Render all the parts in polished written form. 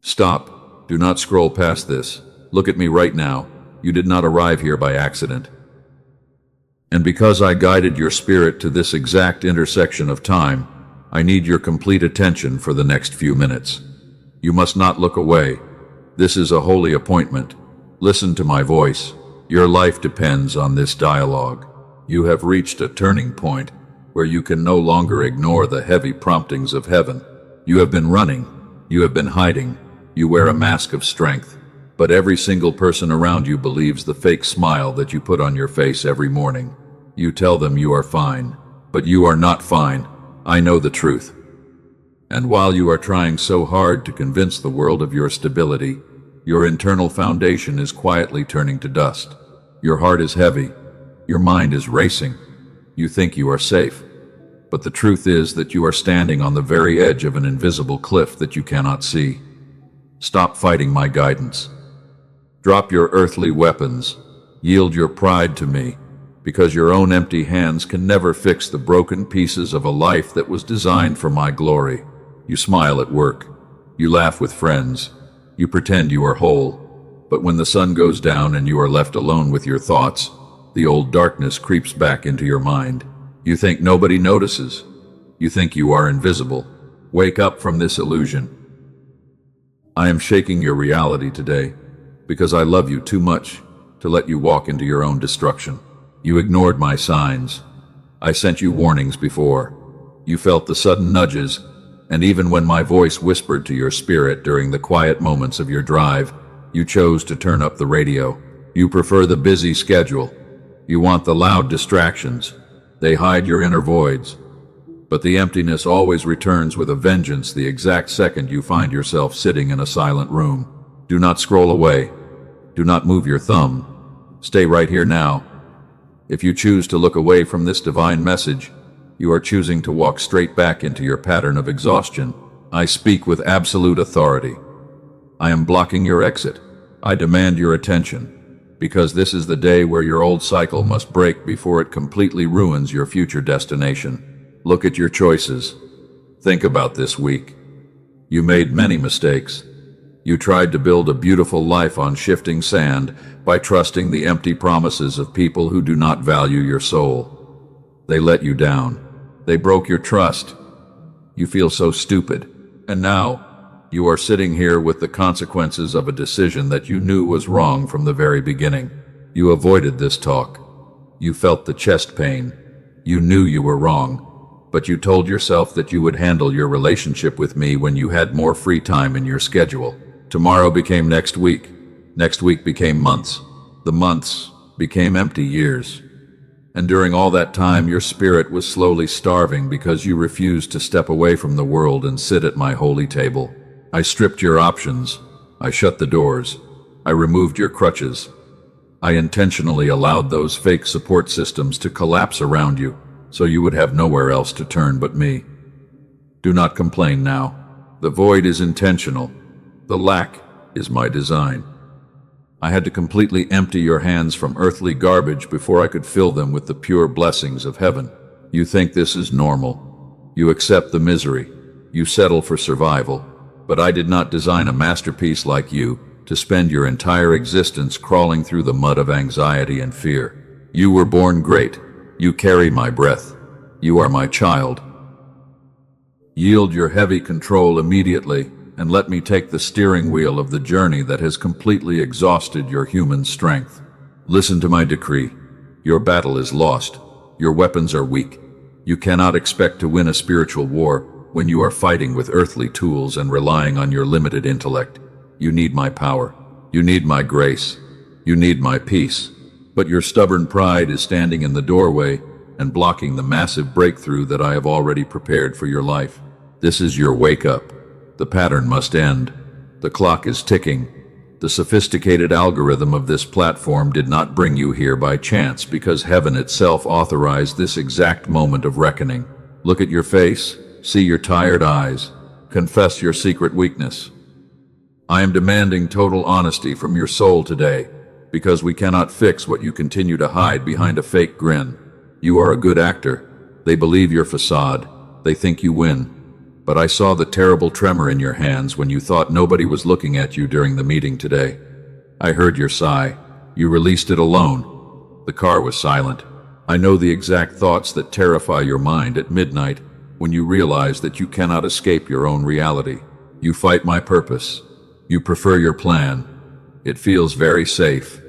Stop. Do not scroll past this. Look at me right now. You did not arrive here by accident. And because I guided your spirit to this exact intersection of time, I need your complete attention for the next few minutes. You must not look away. This is a holy appointment. Listen to my voice. Your life depends on this dialogue. You have reached a turning point where you can no longer ignore the heavy promptings of heaven. You have been running. You have been hiding. You wear a mask of strength. But every single person around you believes the fake smile that you put on your face every morning. You tell them you are fine, but you are not fine. I know the truth. And while you are trying so hard to convince the world of your stability, your internal foundation is quietly turning to dust. Your heart is heavy. Your mind is racing. You think you are safe. But the truth is that you are standing on the very edge of an invisible cliff that you cannot see. Stop fighting my guidance. Drop your earthly weapons. Yield your pride to me, because your own empty hands can never fix the broken pieces of a life that was designed for my glory. You smile at work. You laugh with friends. You pretend you are whole. But when the sun goes down and you are left alone with your thoughts, the old darkness creeps back into your mind. You think nobody notices. You think you are invisible. Wake up from this illusion. I am shaking your reality today because I love you too much to let you walk into your own destruction. You ignored my signs. I sent you warnings before. You felt the sudden nudges, and even when my voice whispered to your spirit during the quiet moments of your drive, you chose to turn up the radio. You prefer the busy schedule. You want the loud distractions. They hide your inner voids. But the emptiness always returns with a vengeance the exact second you find yourself sitting in a silent room. Do not scroll away. Do not move your thumb. Stay right here now. If you choose to look away from this divine message, you are choosing to walk straight back into your pattern of exhaustion. I speak with absolute authority. I am blocking your exit. I demand your attention, because this is the day where your old cycle must break before it completely ruins your future destination. Look at your choices. Think about this week. You made many mistakes. You tried to build a beautiful life on shifting sand by trusting the empty promises of people who do not value your soul. They let you down. They broke your trust. You feel so stupid. And now, you are sitting here with the consequences of a decision that you knew was wrong from the very beginning. You avoided this talk. You felt the chest pain. You knew you were wrong. But you told yourself that you would handle your relationship with me when you had more free time in your schedule. Tomorrow became next week. Next week became months. The months became empty years. And during all that time, your spirit was slowly starving because you refused to step away from the world and sit at my holy table. I stripped your options. I shut the doors. I removed your crutches. I intentionally allowed those fake support systems to collapse around you, so you would have nowhere else to turn but me. Do not complain now. The void is intentional. The lack is my design. I had to completely empty your hands from earthly garbage before I could fill them with the pure blessings of heaven. You think this is normal. You accept the misery. You settle for survival. But I did not design a masterpiece like you to spend your entire existence crawling through the mud of anxiety and fear. You were born great. You carry my breath. You are my child. Yield your heavy control immediately and let me take the steering wheel of the journey that has completely exhausted your human strength. Listen to my decree. Your battle is lost. Your weapons are weak. You cannot expect to win a spiritual war when you are fighting with earthly tools and relying on your limited intellect. You need my power. You need my grace. You need my peace. But your stubborn pride is standing in the doorway and blocking the massive breakthrough that I have already prepared for your life. This is your wake-up. The pattern must end. The clock is ticking. The sophisticated algorithm of this platform did not bring you here by chance because heaven itself authorized this exact moment of reckoning. Look at your face. See your tired eyes. Confess your secret weakness. I am demanding total honesty from your soul today, because we cannot fix what you continue to hide behind a fake grin. You are a good actor. They believe your facade. They think you win. but I saw the terrible tremor in your hands when you thought nobody was looking at you during the meeting today. I heard your sigh. You released it alone. The car was silent. I know the exact thoughts that terrify your mind at midnight when you realize that you cannot escape your own reality. You fight my purpose. You prefer your plan. It feels very safe.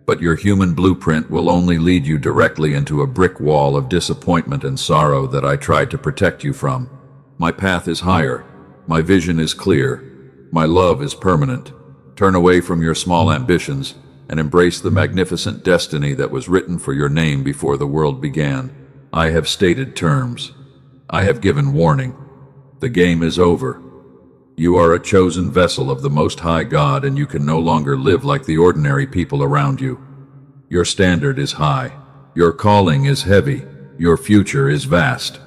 But your human blueprint will only lead you directly into a brick wall of disappointment and sorrow that I tried to protect you from. My path is higher. My vision is clear. My love is permanent. Turn away from your small ambitions and embrace the magnificent destiny that was written for your name before the world began. I have stated terms. I have given warning. The game is over. You are a chosen vessel of the Most High God, and you can no longer live like the ordinary people around you. Your standard is high. Your calling is heavy. Your future is vast.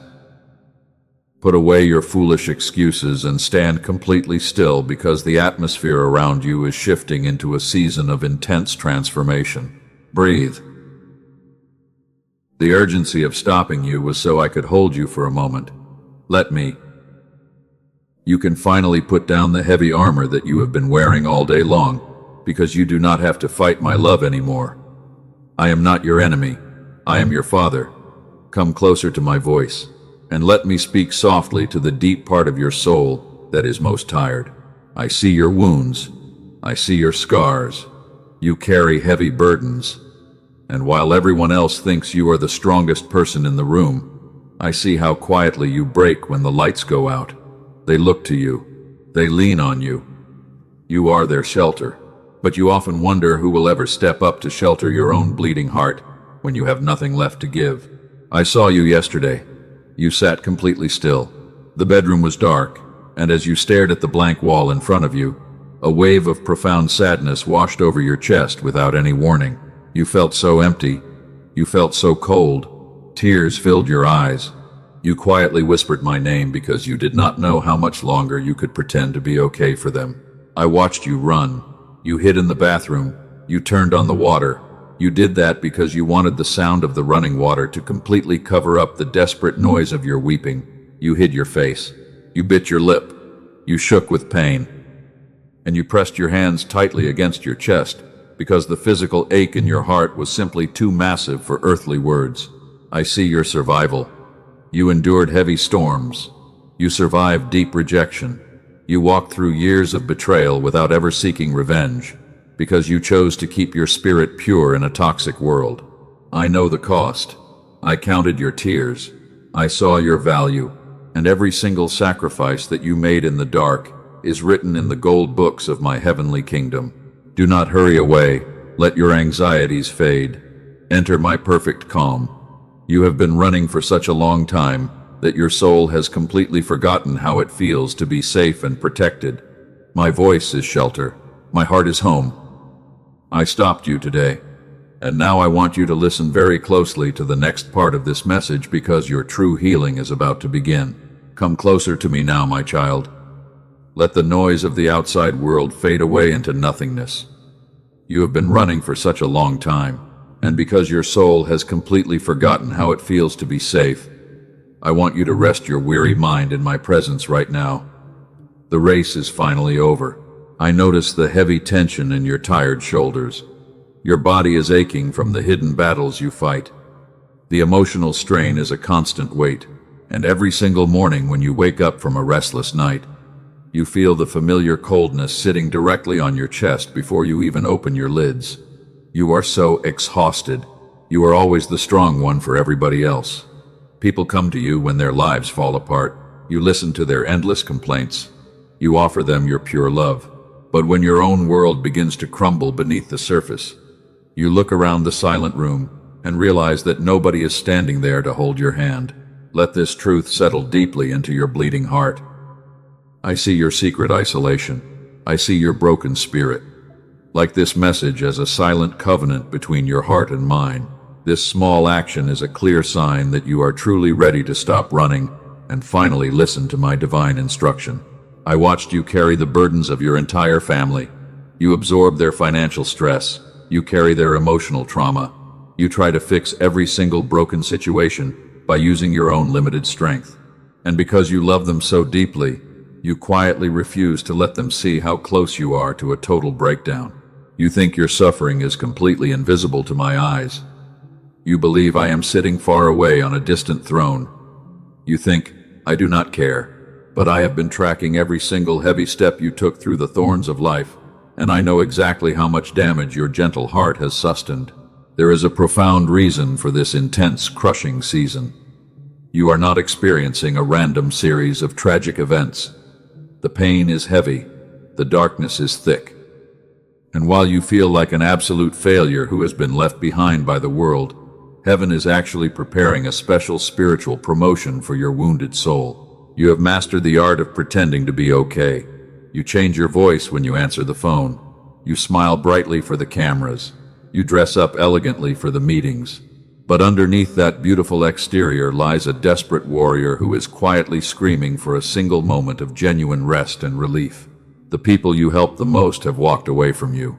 Put away your foolish excuses and stand completely still, because the atmosphere around you is shifting into a season of intense transformation. Breathe. The urgency of stopping you was so I could hold you for a moment. Let me. You can finally put down the heavy armor that you have been wearing all day long, because you do not have to fight my love anymore. I am not your enemy. I am your Father. Come closer to my voice, and let me speak softly to the deep part of your soul that is most tired. I see your wounds. I see your scars. You carry heavy burdens. And while everyone else thinks you are the strongest person in the room, I see how quietly you break when the lights go out. They look to you. They lean on you. You are their shelter, but you often wonder who will ever step up to shelter your own bleeding heart when you have nothing left to give. I saw you yesterday. You sat completely still. The bedroom was dark, and as you stared at the blank wall in front of you, a wave of profound sadness washed over your chest without any warning. You felt so empty. You felt so cold. Tears filled your eyes. You quietly whispered my name because you did not know how much longer you could pretend to be okay for them. I watched you run. You hid in the bathroom. You turned on the water. You did that because you wanted the sound of the running water to completely cover up the desperate noise of your weeping. You hid your face. You bit your lip. You shook with pain. And you pressed your hands tightly against your chest because the physical ache in your heart was simply too massive for earthly words. I see your survival. You endured heavy storms. You survived deep rejection. You walked through years of betrayal without ever seeking revenge, because you chose to keep your spirit pure in a toxic world. I know the cost. I counted your tears. I saw your value, and every single sacrifice that you made in the dark is written in the gold books of my heavenly kingdom. Do not hurry away. Let your anxieties fade. Enter my perfect calm. You have been running for such a long time that your soul has completely forgotten how it feels to be safe and protected. My voice is shelter. My heart is home. I stopped you today, and now I want you to listen very closely to the next part of this message, because your true healing is about to begin. Come closer to me now, my child. Let the noise of the outside world fade away into nothingness. You have been running for such a long time, and because your soul has completely forgotten how it feels to be safe, I want you to rest your weary mind in my presence right now. The race is finally over. I notice the heavy tension in your tired shoulders. Your body is aching from the hidden battles you fight. The emotional strain is a constant weight, and every single morning when you wake up from a restless night, you feel the familiar coldness sitting directly on your chest before you even open your lids. You are so exhausted. You are always the strong one for everybody else. People come to you when their lives fall apart. You listen to their endless complaints. You offer them your pure love. But when your own world begins to crumble beneath the surface, you look around the silent room and realize that nobody is standing there to hold your hand. Let this truth settle deeply into your bleeding heart. I see your secret isolation. I see your broken spirit. Like this message as a silent covenant between your heart and mine, this small action is a clear sign that you are truly ready to stop running and finally listen to my divine instruction. I watched you carry the burdens of your entire family. You absorb their financial stress. You carry their emotional trauma. You try to fix every single broken situation by using your own limited strength. And because you love them so deeply, you quietly refuse to let them see how close you are to a total breakdown. You think your suffering is completely invisible to my eyes. You believe I am sitting far away on a distant throne. You think, I do not care, but I have been tracking every single heavy step you took through the thorns of life, and I know exactly how much damage your gentle heart has sustained. There is a profound reason for this intense, crushing season. You are not experiencing a random series of tragic events. The pain is heavy, the darkness is thick. And while you feel like an absolute failure who has been left behind by the world, heaven is actually preparing a special spiritual promotion for your wounded soul. You have mastered the art of pretending to be okay. You change your voice when you answer the phone. You smile brightly for the cameras. You dress up elegantly for the meetings. But underneath that beautiful exterior lies a desperate warrior who is quietly screaming for a single moment of genuine rest and relief. The people you helped the most have walked away from you.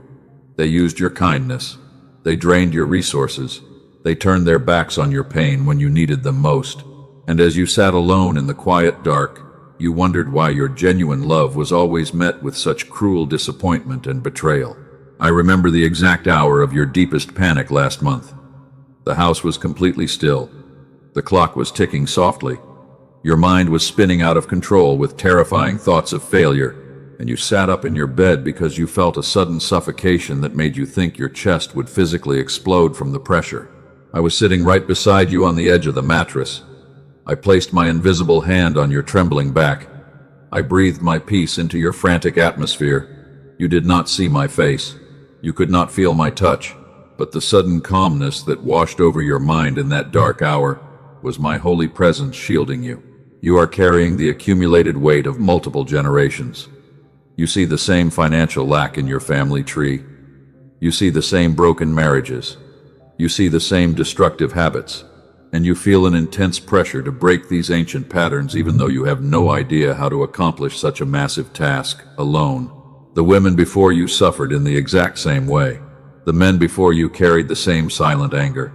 They used your kindness. They drained your resources. They turned their backs on your pain when you needed them most. And as you sat alone in the quiet dark, you wondered why your genuine love was always met with such cruel disappointment and betrayal. I remember the exact hour of your deepest panic last month. The house was completely still. The clock was ticking softly. Your mind was spinning out of control with terrifying thoughts of failure, and you sat up in your bed because you felt a sudden suffocation that made you think your chest would physically explode from the pressure. I was sitting right beside you on the edge of the mattress. I placed my invisible hand on your trembling back. I breathed my peace into your frantic atmosphere. You did not see my face. You could not feel my touch, but the sudden calmness that washed over your mind in that dark hour was my holy presence shielding you. You are carrying the accumulated weight of multiple generations. You see the same financial lack in your family tree. You see the same broken marriages. You see the same destructive habits. And you feel an intense pressure to break these ancient patterns even though you have no idea how to accomplish such a massive task alone. The women before you suffered in the exact same way. The men before you carried the same silent anger.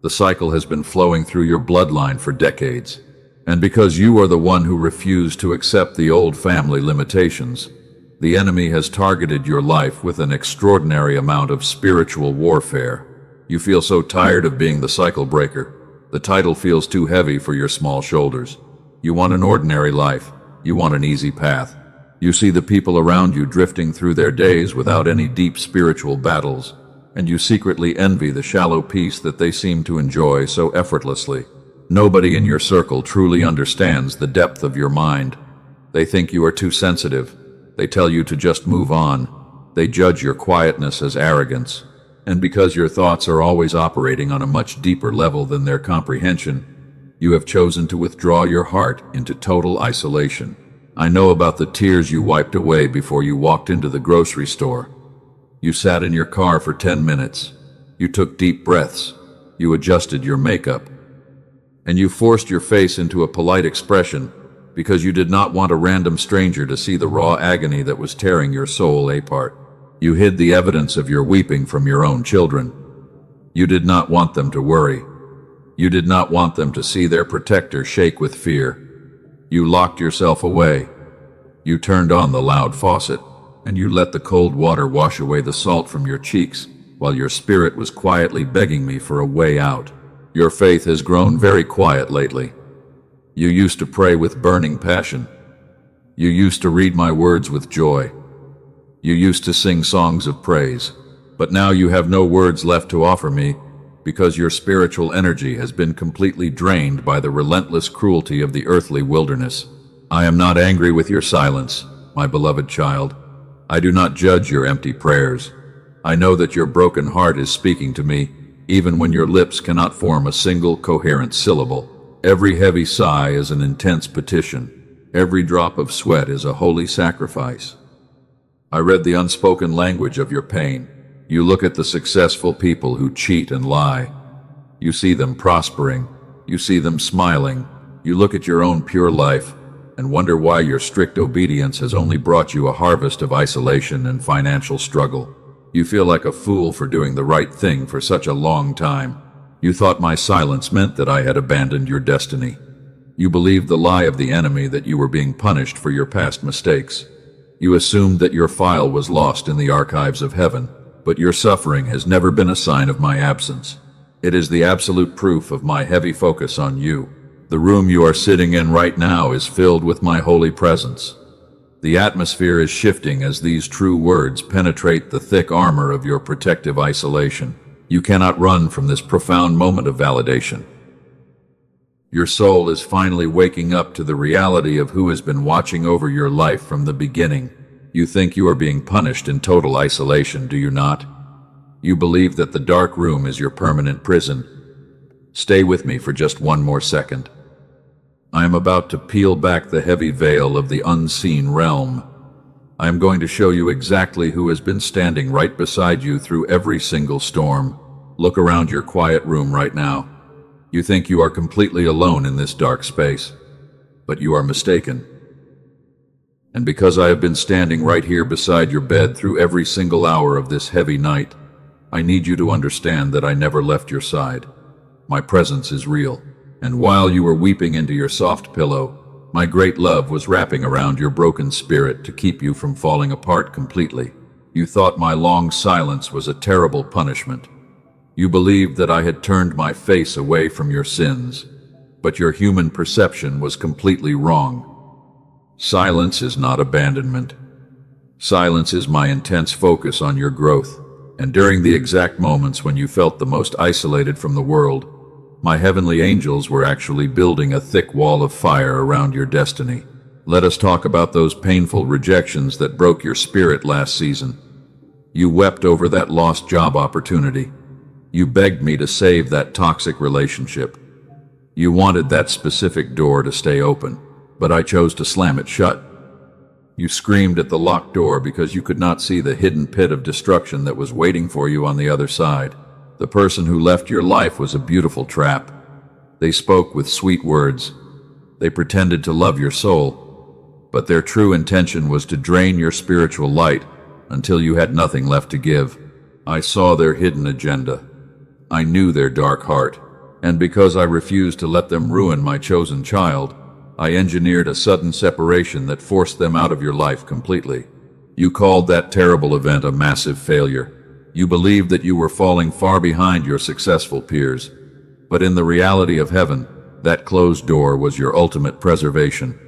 The cycle has been flowing through your bloodline for decades. And because you are the one who refused to accept the old family limitations, the enemy has targeted your life with an extraordinary amount of spiritual warfare. You feel so tired of being the cycle breaker. The title feels too heavy for your small shoulders. You want an ordinary life. You want an easy path. You see the people around you drifting through their days without any deep spiritual battles, and you secretly envy the shallow peace that they seem to enjoy so effortlessly. Nobody in your circle truly understands the depth of your mind. They think you are too sensitive. They tell you to just move on. They judge your quietness as arrogance. And because your thoughts are always operating on a much deeper level than their comprehension, you have chosen to withdraw your heart into total isolation. I know about the tears you wiped away before you walked into the grocery store. You sat in your car for 10 minutes. You took deep breaths. You adjusted your makeup. And you forced your face into a polite expression because you did not want a random stranger to see the raw agony that was tearing your soul apart. You hid the evidence of your weeping from your own children. You did not want them to worry. You did not want them to see their protector shake with fear. You locked yourself away. You turned on the loud faucet, and you let the cold water wash away the salt from your cheeks, while your spirit was quietly begging me for a way out. Your faith has grown very quiet lately. You used to pray with burning passion. You used to read my words with joy. You used to sing songs of praise. But now you have no words left to offer me because your spiritual energy has been completely drained by the relentless cruelty of the earthly wilderness. I am not angry with your silence, my beloved child. I do not judge your empty prayers. I know that your broken heart is speaking to me, even when your lips cannot form a single coherent syllable. Every heavy sigh is an intense petition. Every drop of sweat is a holy sacrifice. I read the unspoken language of your pain. You look at the successful people who cheat and lie. You see them prospering. You see them smiling. You look at your own pure life and wonder why your strict obedience has only brought you a harvest of isolation and financial struggle. You feel like a fool for doing the right thing for such a long time. You thought my silence meant that I had abandoned your destiny. You believed the lie of the enemy that you were being punished for your past mistakes. You assumed that your file was lost in the archives of heaven, but your suffering has never been a sign of my absence. It is the absolute proof of my heavy focus on you. The room you are sitting in right now is filled with my holy presence. The atmosphere is shifting as these true words penetrate the thick armor of your protective isolation. You cannot run from this profound moment of validation. Your soul is finally waking up to the reality of who has been watching over your life from the beginning. You think you are being punished in total isolation, do you not? You believe that the dark room is your permanent prison. Stay with me for just one more second. I am about to peel back the heavy veil of the unseen realm. I am going to show you exactly who has been standing right beside you through every single storm. Look around your quiet room right now. You think you are completely alone in this dark space, but you are mistaken. And because I have been standing right here beside your bed through every single hour of this heavy night, I need you to understand that I never left your side. My presence is real. And while you were weeping into your soft pillow, my great love was wrapping around your broken spirit to keep you from falling apart completely. You thought my long silence was a terrible punishment. You believed that I had turned my face away from your sins, but your human perception was completely wrong. Silence is not abandonment. Silence is my intense focus on your growth, and during the exact moments when you felt the most isolated from the world, my heavenly angels were actually building a thick wall of fire around your destiny. Let us talk about those painful rejections that broke your spirit last season. You wept over that lost job opportunity. You begged me to save that toxic relationship. You wanted that specific door to stay open, but I chose to slam it shut. You screamed at the locked door because you could not see the hidden pit of destruction that was waiting for you on the other side. The person who left your life was a beautiful trap. They spoke with sweet words. They pretended to love your soul, but their true intention was to drain your spiritual light until you had nothing left to give. I saw their hidden agenda. I knew their dark heart, and because I refused to let them ruin my chosen child, I engineered a sudden separation that forced them out of your life completely. You called that terrible event a massive failure. You believed that you were falling far behind your successful peers, but in the reality of heaven, that closed door was your ultimate preservation.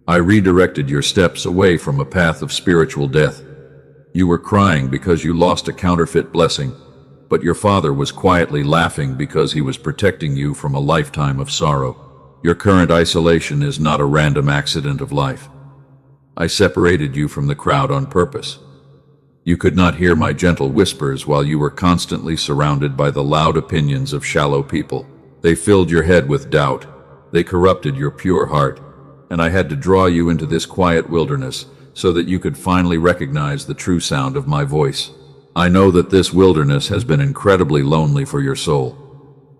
I redirected your steps away from a path of spiritual death. You were crying because you lost a counterfeit blessing, but your father was quietly laughing because he was protecting you from a lifetime of sorrow. Your current isolation is not a random accident of life. I separated you from the crowd on purpose. You could not hear my gentle whispers while you were constantly surrounded by the loud opinions of shallow people. They filled your head with doubt. They corrupted your pure heart. And I had to draw you into this quiet wilderness so that you could finally recognize the true sound of my voice. I know that this wilderness has been incredibly lonely for your soul.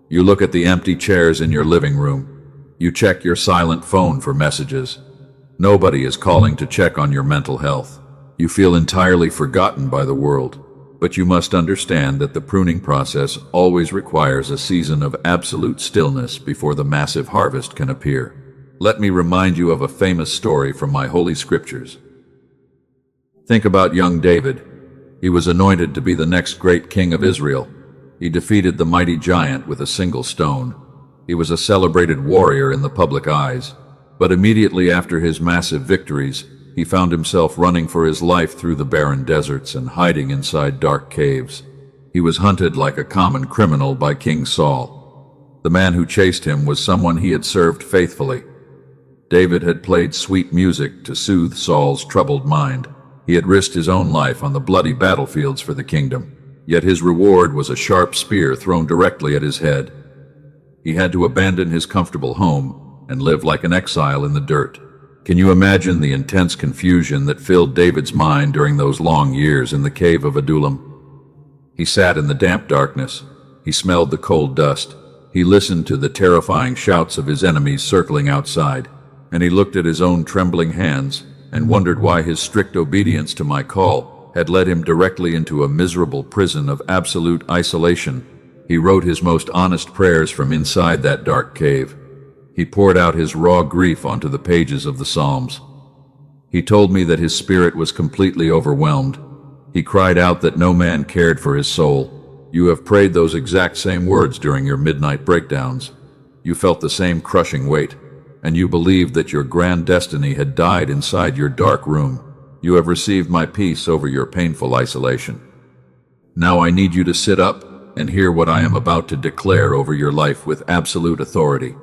You look at the empty chairs in your living room. You check your silent phone for messages. Nobody is calling to check on your mental health. You feel entirely forgotten by the world, but you must understand that the pruning process always requires a season of absolute stillness before the massive harvest can appear. Let me remind you of a famous story from my holy scriptures. Think about young David. He was anointed to be the next great king of Israel. He defeated the mighty giant with a single stone. He was a celebrated warrior in the public eyes, but immediately after his massive victories, he found himself running for his life through the barren deserts and hiding inside dark caves. He was hunted like a common criminal by King Saul. The man who chased him was someone he had served faithfully. David had played sweet music to soothe Saul's troubled mind. He had risked his own life on the bloody battlefields for the kingdom, yet his reward was a sharp spear thrown directly at his head. He had to abandon his comfortable home and live like an exile in the dirt. Can you imagine the intense confusion that filled David's mind during those long years in the cave of Adullam? He sat in the damp darkness. He smelled the cold dust. He listened to the terrifying shouts of his enemies circling outside, and he looked at his own trembling hands and wondered why his strict obedience to my call had led him directly into a miserable prison of absolute isolation. He wrote his most honest prayers from inside that dark cave. He poured out his raw grief onto the pages of the Psalms. He told me that his spirit was completely overwhelmed. He cried out that no man cared for his soul. You have prayed those exact same words during your midnight breakdowns. You felt the same crushing weight, and you believed that your grand destiny had died inside your dark room. You have received my peace over your painful isolation. Now I need you to sit up and hear what I am about to declare over your life with absolute authority.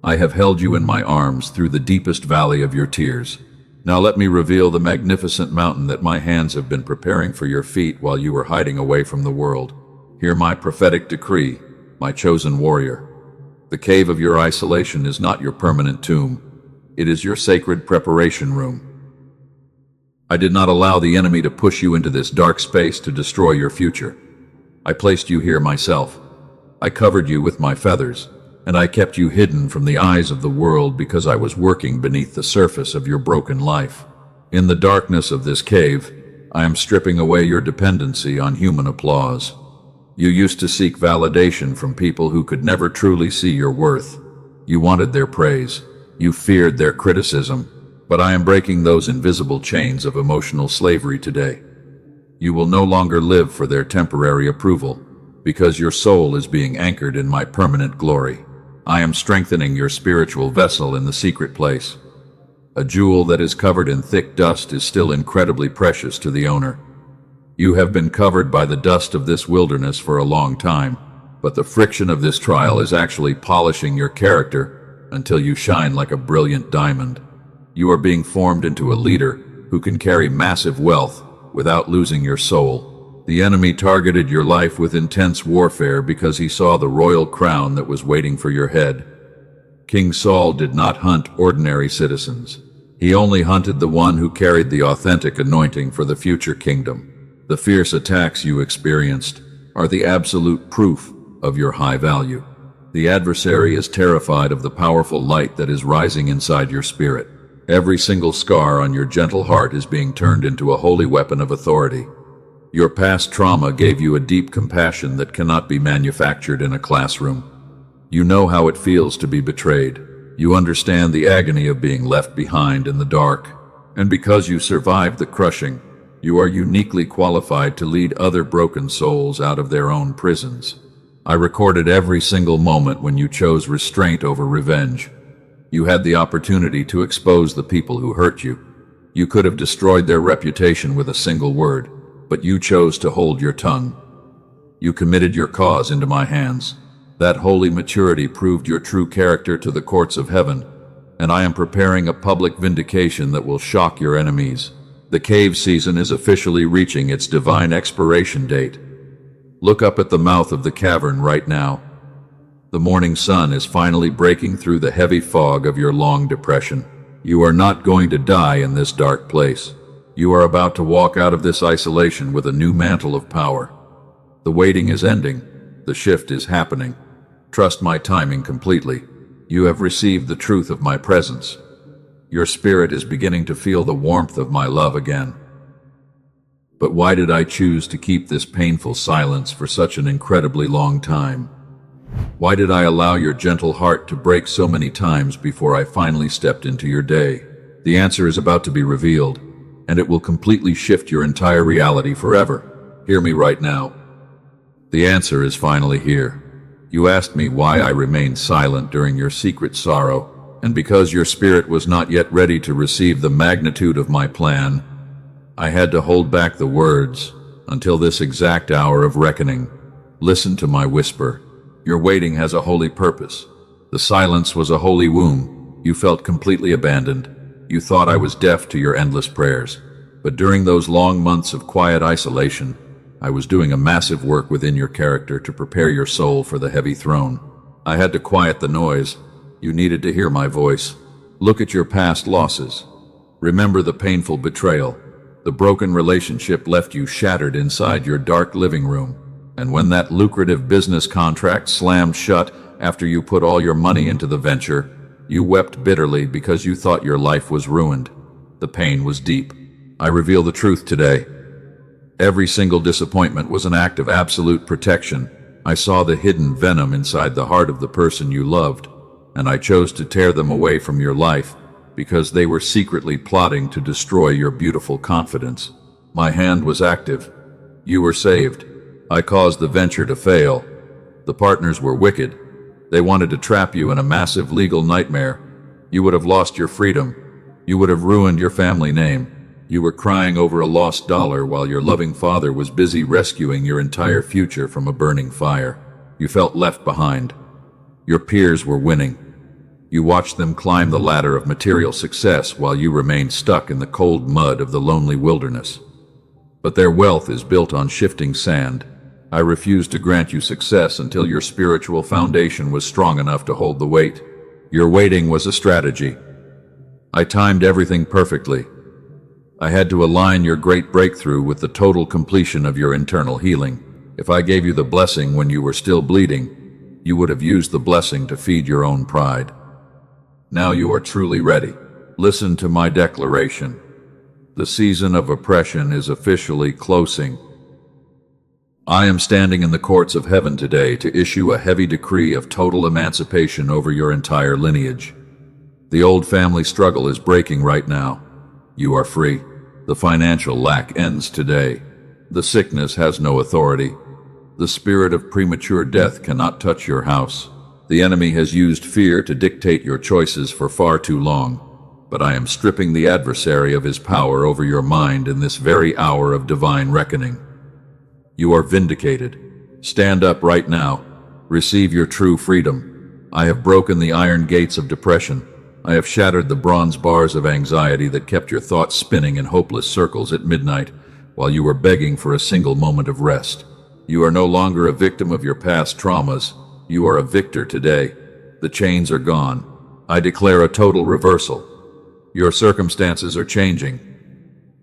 I have held you in my arms through the deepest valley of your tears. Now let me reveal the magnificent mountain that my hands have been preparing for your feet while you were hiding away from the world. Hear my prophetic decree, my chosen warrior. The cave of your isolation is not your permanent tomb. It is your sacred preparation room. I did not allow the enemy to push you into this dark space to destroy your future. I placed you here myself. I covered you with my feathers, and I kept you hidden from the eyes of the world because I was working beneath the surface of your broken life. In the darkness of this cave, I am stripping away your dependency on human applause. You used to seek validation from people who could never truly see your worth. You wanted their praise. You feared their criticism. But I am breaking those invisible chains of emotional slavery today. You will no longer live for their temporary approval, because your soul is being anchored in my permanent glory. I am strengthening your spiritual vessel in the secret place. A jewel that is covered in thick dust is still incredibly precious to the owner. You have been covered by the dust of this wilderness for a long time, but the friction of this trial is actually polishing your character until you shine like a brilliant diamond. You are being formed into a leader who can carry massive wealth without losing your soul. The enemy targeted your life with intense warfare because he saw the royal crown that was waiting for your head. King Saul did not hunt ordinary citizens. He only hunted the one who carried the authentic anointing for the future kingdom. The fierce attacks you experienced are the absolute proof of your high value. The adversary is terrified of the powerful light that is rising inside your spirit. Every single scar on your gentle heart is being turned into a holy weapon of authority. Your past trauma gave you a deep compassion that cannot be manufactured in a classroom. You know how it feels to be betrayed. You understand the agony of being left behind in the dark. And because you survived the crushing, you are uniquely qualified to lead other broken souls out of their own prisons. I recorded every single moment when you chose restraint over revenge. You had the opportunity to expose the people who hurt you. You could have destroyed their reputation with a single word, but you chose to hold your tongue. You committed your cause into my hands. That holy maturity proved your true character to the courts of heaven, and I am preparing a public vindication that will shock your enemies. The cave season is officially reaching its divine expiration date. Look up at the mouth of the cavern right now. The morning sun is finally breaking through the heavy fog of your long depression. You are not going to die in this dark place. You are about to walk out of this isolation with a new mantle of power. The waiting is ending. The shift is happening. Trust my timing completely. You have received the truth of my presence. Your spirit is beginning to feel the warmth of my love again. But why did I choose to keep this painful silence for such an incredibly long time? Why did I allow your gentle heart to break so many times before I finally stepped into your day? The answer is about to be revealed, and it will completely shift your entire reality forever. Hear me right now. The answer is finally here. You asked me why I remained silent during your secret sorrow, and because your spirit was not yet ready to receive the magnitude of my plan, I had to hold back the words until this exact hour of reckoning. Listen to my whisper. Your waiting has a holy purpose. The silence was a holy womb. You felt completely abandoned. You thought I was deaf to your endless prayers. But during those long months of quiet isolation, I was doing a massive work within your character to prepare your soul for the heavy throne. I had to quiet the noise. You needed to hear my voice. Look at your past losses. Remember the painful betrayal. The broken relationship left you shattered inside your dark living room. And when that lucrative business contract slammed shut after you put all your money into the venture, you wept bitterly because you thought your life was ruined. The pain was deep. I reveal the truth today. Every single disappointment was an act of absolute protection. I saw the hidden venom inside the heart of the person you loved. and I chose to tear them away from your life because they were secretly plotting to destroy your beautiful confidence. My hand was active. You were saved. I caused the venture to fail. The partners were wicked. They wanted to trap you in a massive legal nightmare. You would have lost your freedom. You would have ruined your family name. You were crying over a lost dollar while your loving father was busy rescuing your entire future from a burning fire. You felt left behind. Your peers were winning. You watched them climb the ladder of material success while you remained stuck in the cold mud of the lonely wilderness. But their wealth is built on shifting sand. I refused to grant you success until your spiritual foundation was strong enough to hold the weight. Your waiting was a strategy. I timed everything perfectly. I had to align your great breakthrough with the total completion of your internal healing. If I gave you the blessing when you were still bleeding, you would have used the blessing to feed your own pride. Now you are truly ready. Listen to my declaration. The season of oppression is officially closing. I am standing in the courts of heaven today to issue a heavy decree of total emancipation over your entire lineage. The old family struggle is breaking right now. You are free. The financial lack ends today. The sickness has no authority. The spirit of premature death cannot touch your house. The enemy has used fear to dictate your choices for far too long, but I am stripping the adversary of his power over your mind in this very hour of divine reckoning. You are vindicated. Stand up right now. Receive your true freedom. I have broken the iron gates of depression. I have shattered the bronze bars of anxiety that kept your thoughts spinning in hopeless circles at midnight while you were begging for a single moment of rest. You are no longer a victim of your past traumas. You are a victor today. The chains are gone. I declare a total reversal. Your circumstances are changing.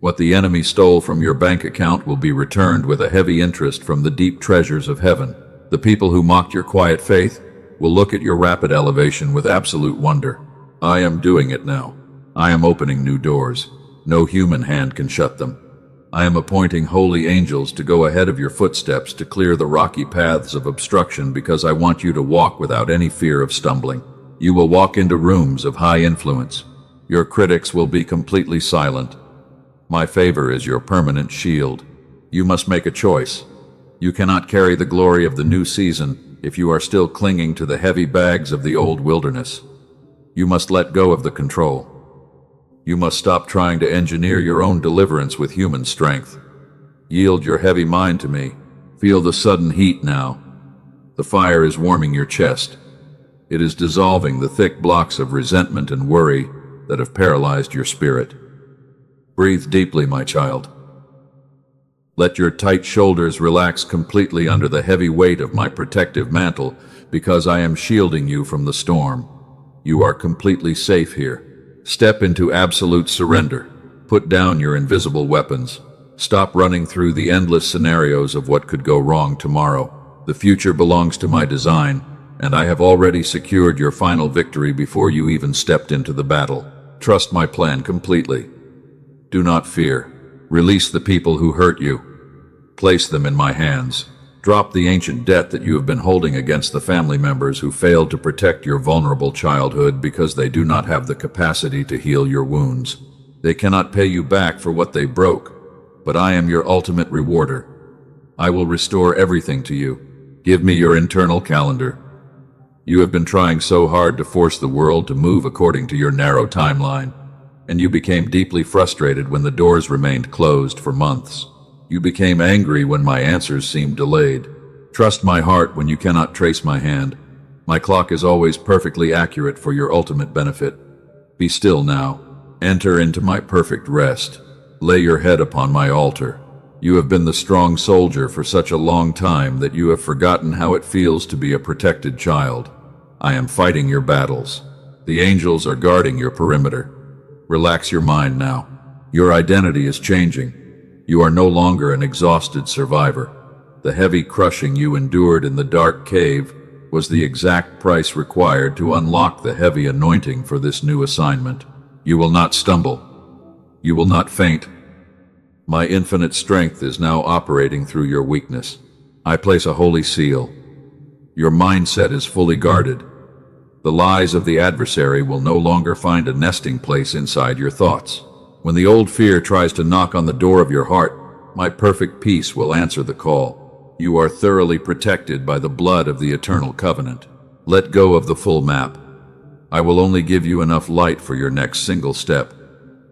What the enemy stole from your bank account will be returned with a heavy interest from the deep treasures of heaven. The people who mocked your quiet faith will look at your rapid elevation with absolute wonder. I am doing it now. I am opening new doors. No human hand can shut them. I am appointing holy angels to go ahead of your footsteps to clear the rocky paths of obstruction because I want you to walk without any fear of stumbling. You will walk into rooms of high influence. Your critics will be completely silent. My favor is your permanent shield. You must make a choice. You cannot carry the glory of the new season if you are still clinging to the heavy bags of the old wilderness. You must let go of the control. You must stop trying to engineer your own deliverance with human strength. Yield your heavy mind to me. Feel the sudden heat now. The fire is warming your chest. It is dissolving the thick blocks of resentment and worry that have paralyzed your spirit. Breathe deeply, my child. Let your tight shoulders relax completely under the heavy weight of my protective mantle because I am shielding you from the storm. You are completely safe here. Step into absolute surrender. Put down your invisible weapons. Stop running through the endless scenarios of what could go wrong tomorrow. The future belongs to my design, and I have already secured your final victory before you even stepped into the battle. Trust my plan completely. Do not fear. Release the people who hurt you. Place them in my hands. Drop the ancient debt that you have been holding against the family members who failed to protect your vulnerable childhood because they do not have the capacity to heal your wounds. They cannot pay you back for what they broke, but I am your ultimate rewarder. I will restore everything to you. Give me your internal calendar. You have been trying so hard to force the world to move according to your narrow timeline, and you became deeply frustrated when the doors remained closed for months. You became angry when my answers seemed delayed. Trust my heart when you cannot trace my hand. My clock is always perfectly accurate for your ultimate benefit. Be still now. Enter into my perfect rest. Lay your head upon my altar. You have been the strong soldier for such a long time that you have forgotten how it feels to be a protected child. I am fighting your battles. The angels are guarding your perimeter. Relax your mind now. Your identity is changing. You are no longer an exhausted survivor. The heavy crushing you endured in the dark cave was the exact price required to unlock the heavy anointing for this new assignment. You will not stumble. You will not faint. My infinite strength is now operating through your weakness. I place a holy seal. Your mindset is fully guarded. The lies of the adversary will no longer find a nesting place inside your thoughts. When the old fear tries to knock on the door of your heart, my perfect peace will answer the call. You are thoroughly protected by the blood of the eternal covenant. Let go of the full map. I will only give you enough light for your next single step.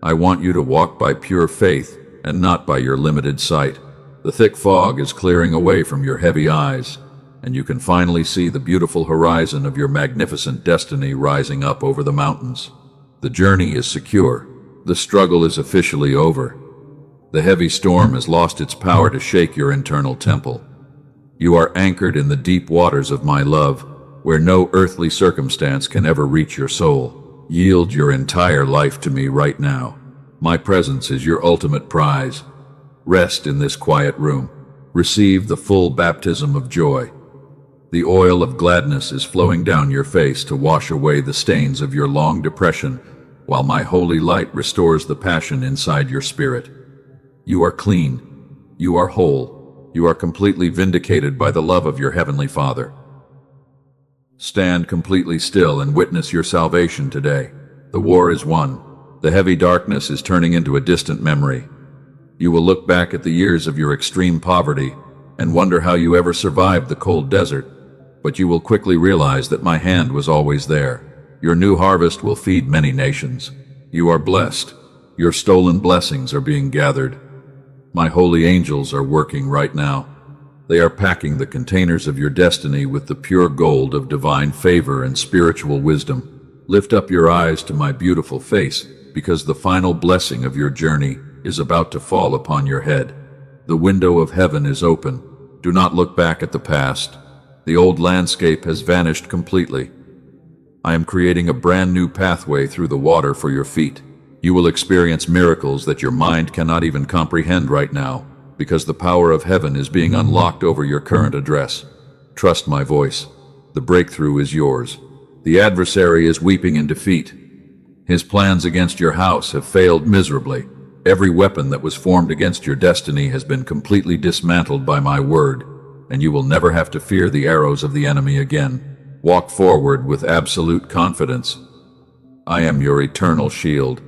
I want you to walk by pure faith and not by your limited sight. The thick fog is clearing away from your heavy eyes, and you can finally see the beautiful horizon of your magnificent destiny rising up over the mountains. The journey is secure. The struggle is officially over. The heavy storm has lost its power to shake your internal temple. You are anchored in the deep waters of my love, where no earthly circumstance can ever reach your soul. Yield your entire life to me right now. My presence is your ultimate prize. Rest in this quiet room. Receive the full baptism of joy. The oil of gladness is flowing down your face to wash away the stains of your long depression, while my holy light restores the passion inside your spirit. You are clean. You are whole. You are completely vindicated by the love of your Heavenly Father. Stand completely still and witness your salvation today. The war is won. The heavy darkness is turning into a distant memory. You will look back at the years of your extreme poverty and wonder how you ever survived the cold desert, but you will quickly realize that my hand was always there. Your new harvest will feed many nations. You are blessed. Your stolen blessings are being gathered. My holy angels are working right now. They are packing the containers of your destiny with the pure gold of divine favor and spiritual wisdom. Lift up your eyes to my beautiful face, because the final blessing of your journey is about to fall upon your head. The window of heaven is open. Do not look back at the past. The old landscape has vanished completely. I am creating a brand new pathway through the water for your feet. You will experience miracles that your mind cannot even comprehend right now, because the power of heaven is being unlocked over your current address. Trust my voice. The breakthrough is yours. The adversary is weeping in defeat. His plans against your house have failed miserably. Every weapon that was formed against your destiny has been completely dismantled by my word, and you will never have to fear the arrows of the enemy again. Walk forward with absolute confidence. I am your eternal shield.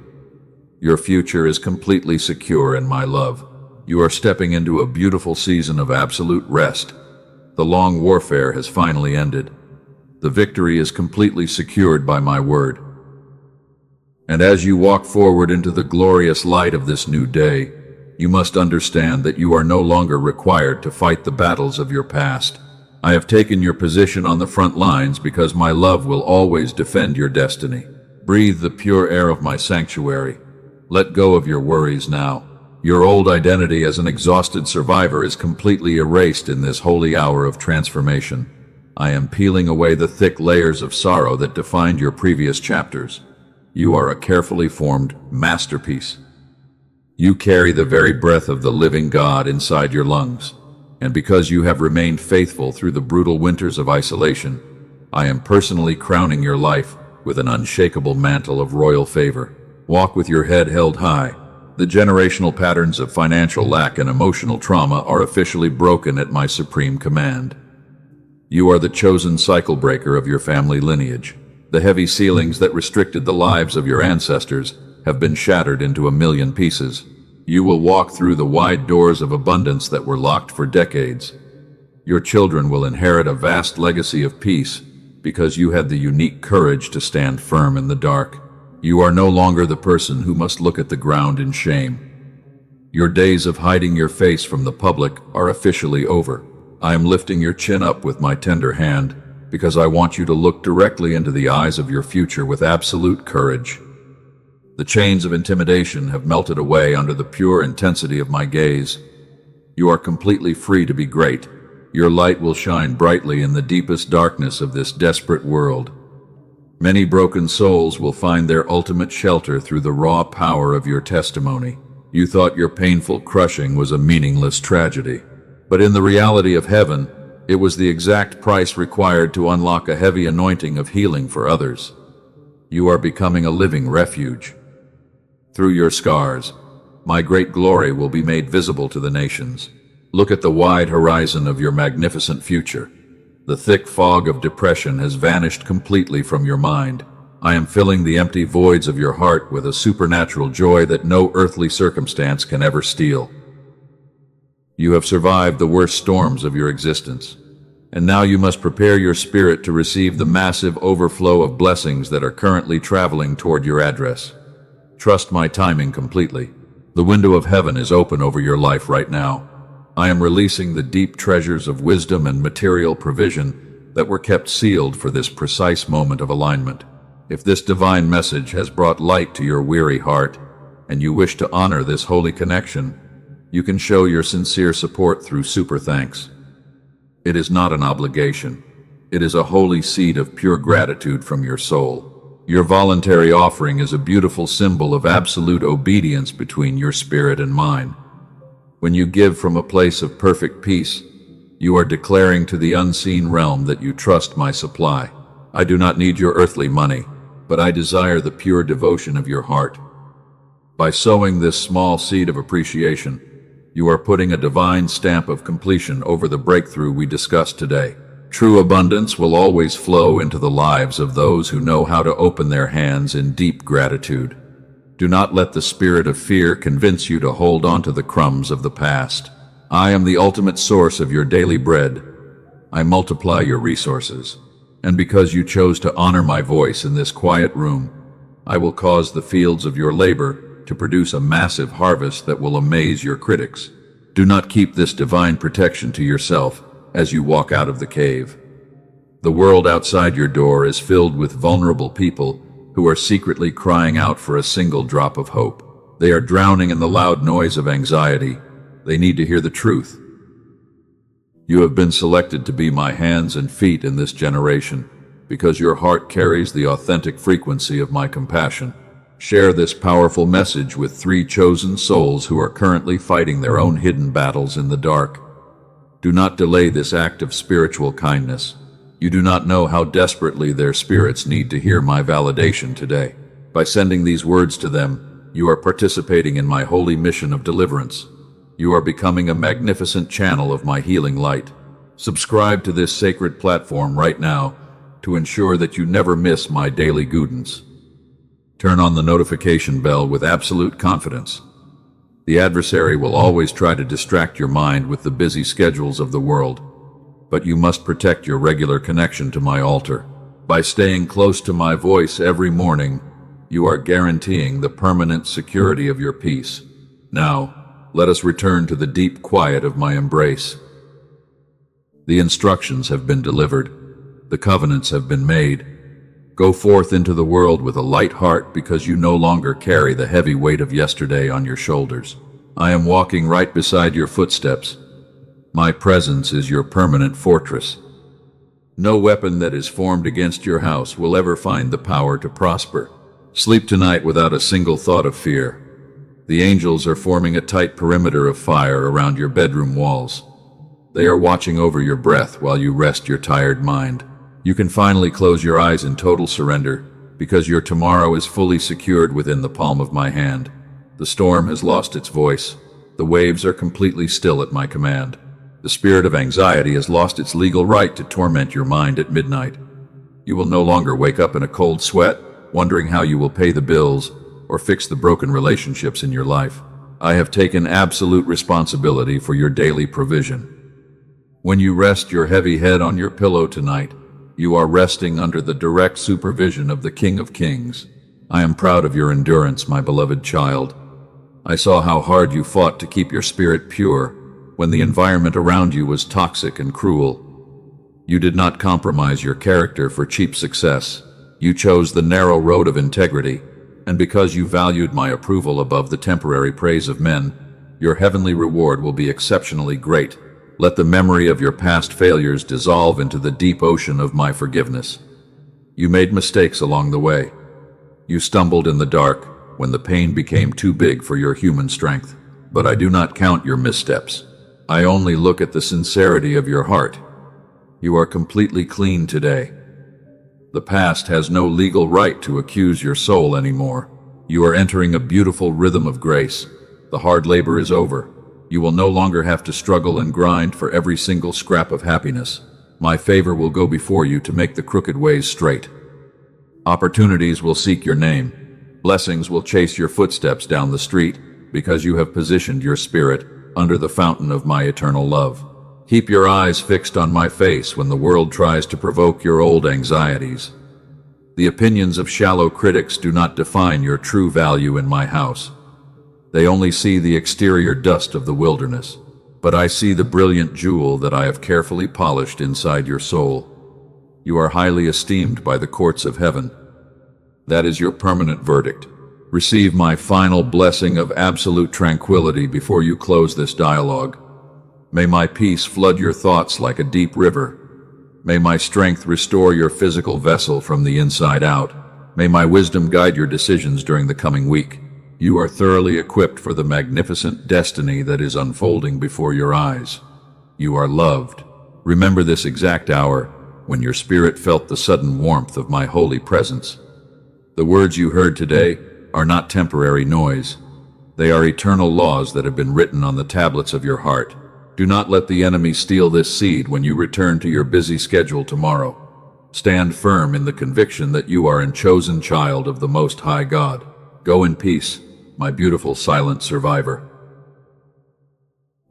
Your future is completely secure in my love. You are stepping into a beautiful season of absolute rest. The long warfare has finally ended. The victory is completely secured by my word. And as you walk forward into the glorious light of this new day, you must understand that you are no longer required to fight the battles of your past. I have taken your position on the front lines because my love will always defend your destiny. Breathe the pure air of my sanctuary. Let go of your worries now. Your old identity as an exhausted survivor is completely erased in this holy hour of transformation. I am peeling away the thick layers of sorrow that defined your previous chapters. You are a carefully formed masterpiece. You carry the very breath of the living God inside your lungs, and because you have remained faithful through the brutal winters of isolation, I am personally crowning your life with an unshakable mantle of royal favor. Walk with your head held high. The generational patterns of financial lack and emotional trauma are officially broken at my supreme command. You are the chosen cycle breaker of your family lineage. The heavy ceilings that restricted the lives of your ancestors have been shattered into a million pieces. You will walk through the wide doors of abundance that were locked for decades. Your children will inherit a vast legacy of peace because you had the unique courage to stand firm in the dark. You are no longer the person who must look at the ground in shame. Your days of hiding your face from the public are officially over. I am lifting your chin up with my tender hand because I want you to look directly into the eyes of your future with absolute courage. The chains of intimidation have melted away under the pure intensity of my gaze. You are completely free to be great. Your light will shine brightly in the deepest darkness of this desperate world. Many broken souls will find their ultimate shelter through the raw power of your testimony. You thought your painful crushing was a meaningless tragedy, but in the reality of heaven, it was the exact price required to unlock a heavy anointing of healing for others. You are becoming a living refuge. Through your scars, my great glory will be made visible to the nations. Look at the wide horizon of your magnificent future. The thick fog of depression has vanished completely from your mind. I am filling the empty voids of your heart with a supernatural joy that no earthly circumstance can ever steal. You have survived the worst storms of your existence, and now you must prepare your spirit to receive the massive overflow of blessings that are currently traveling toward your address. Trust my timing completely. The window of heaven is open over your life right now. I am releasing the deep treasures of wisdom and material provision that were kept sealed for this precise moment of alignment. If this divine message has brought light to your weary heart, and you wish to honor this holy connection, you can show your sincere support through super thanks. It is not an obligation. It is a holy seed of pure gratitude from your soul. Your voluntary offering is a beautiful symbol of absolute obedience between your spirit and mine. When you give from a place of perfect peace, you are declaring to the unseen realm that you trust my supply. I do not need your earthly money, but I desire the pure devotion of your heart. By sowing this small seed of appreciation, you are putting a divine stamp of completion over the breakthrough we discussed today. True abundance will always flow into the lives of those who know how to open their hands in deep gratitude. Do not let the spirit of fear convince you to hold on to the crumbs of the past. I am the ultimate source of your daily bread. I multiply your resources. And because you chose to honor my voice in this quiet room, I will cause the fields of your labor to produce a massive harvest that will amaze your critics. Do not keep this divine protection to yourself as you walk out of the cave. The world outside your door is filled with vulnerable people who are secretly crying out for a single drop of hope. They are drowning in the loud noise of anxiety. They need to hear the truth. You have been selected to be my hands and feet in this generation because your heart carries the authentic frequency of my compassion. Share this powerful message with 3 chosen souls who are currently fighting their own hidden battles in the dark. Do not delay this act of spiritual kindness. You do not know how desperately their spirits need to hear my validation today. By sending these words to them, you are participating in my holy mission of deliverance. You are becoming a magnificent channel of my healing light. Subscribe to this sacred platform right now to ensure that you never miss my daily guidance. Turn on the notification bell with absolute confidence. The adversary will always try to distract your mind with the busy schedules of the world, but you must protect your regular connection to my altar. By staying close to my voice every morning, you are guaranteeing the permanent security of your peace. Now, let us return to the deep quiet of my embrace. The instructions have been delivered. The covenants have been made. Go forth into the world with a light heart because you no longer carry the heavy weight of yesterday on your shoulders. I am walking right beside your footsteps. My presence is your permanent fortress. No weapon that is formed against your house will ever find the power to prosper. Sleep tonight without a single thought of fear. The angels are forming a tight perimeter of fire around your bedroom walls. They are watching over your breath while you rest your tired mind. You can finally close your eyes in total surrender because your tomorrow is fully secured within the palm of my hand. The storm has lost its voice. The waves are completely still at my command. The spirit of anxiety has lost its legal right to torment your mind at midnight. You will no longer wake up in a cold sweat, wondering how you will pay the bills or fix the broken relationships in your life. I have taken absolute responsibility for your daily provision. When you rest your heavy head on your pillow tonight, you are resting under the direct supervision of the King of Kings. I am proud of your endurance, my beloved child. I saw how hard you fought to keep your spirit pure when the environment around you was toxic and cruel. You did not compromise your character for cheap success. You chose the narrow road of integrity, and because you valued my approval above the temporary praise of men, your heavenly reward will be exceptionally great. Let the memory of your past failures dissolve into the deep ocean of my forgiveness. You made mistakes along the way. You stumbled in the dark when the pain became too big for your human strength. But I do not count your missteps. I only look at the sincerity of your heart. You are completely clean today. The past has no legal right to accuse your soul anymore. You are entering a beautiful rhythm of grace. The hard labor is over. You will no longer have to struggle and grind for every single scrap of happiness. My favor will go before you to make the crooked ways straight. Opportunities will seek your name. Blessings will chase your footsteps down the street, because you have positioned your spirit under the fountain of my eternal love. Keep your eyes fixed on my face when the world tries to provoke your old anxieties. The opinions of shallow critics do not define your true value in my house. They only see the exterior dust of the wilderness, but I see the brilliant jewel that I have carefully polished inside your soul. You are highly esteemed by the courts of heaven. That is your permanent verdict. Receive my final blessing of absolute tranquility before you close this dialogue. May my peace flood your thoughts like a deep river. May my strength restore your physical vessel from the inside out. May my wisdom guide your decisions during the coming week. You are thoroughly equipped for the magnificent destiny that is unfolding before your eyes. You are loved. Remember this exact hour when your spirit felt the sudden warmth of my holy presence. The words you heard today are not temporary noise. They are eternal laws that have been written on the tablets of your heart. Do not let the enemy steal this seed when you return to your busy schedule tomorrow. Stand firm in the conviction that you are a chosen child of the Most High God. Go in peace, my beautiful silent survivor.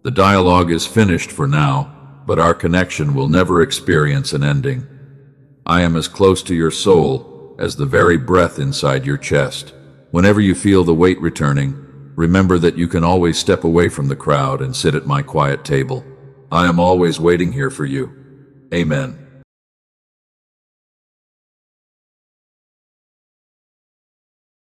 The dialogue is finished for now, but our connection will never experience an ending. I am as close to your soul as the very breath inside your chest. Whenever you feel the weight returning, remember that you can always step away from the crowd and sit at my quiet table. I am always waiting here for you. Amen.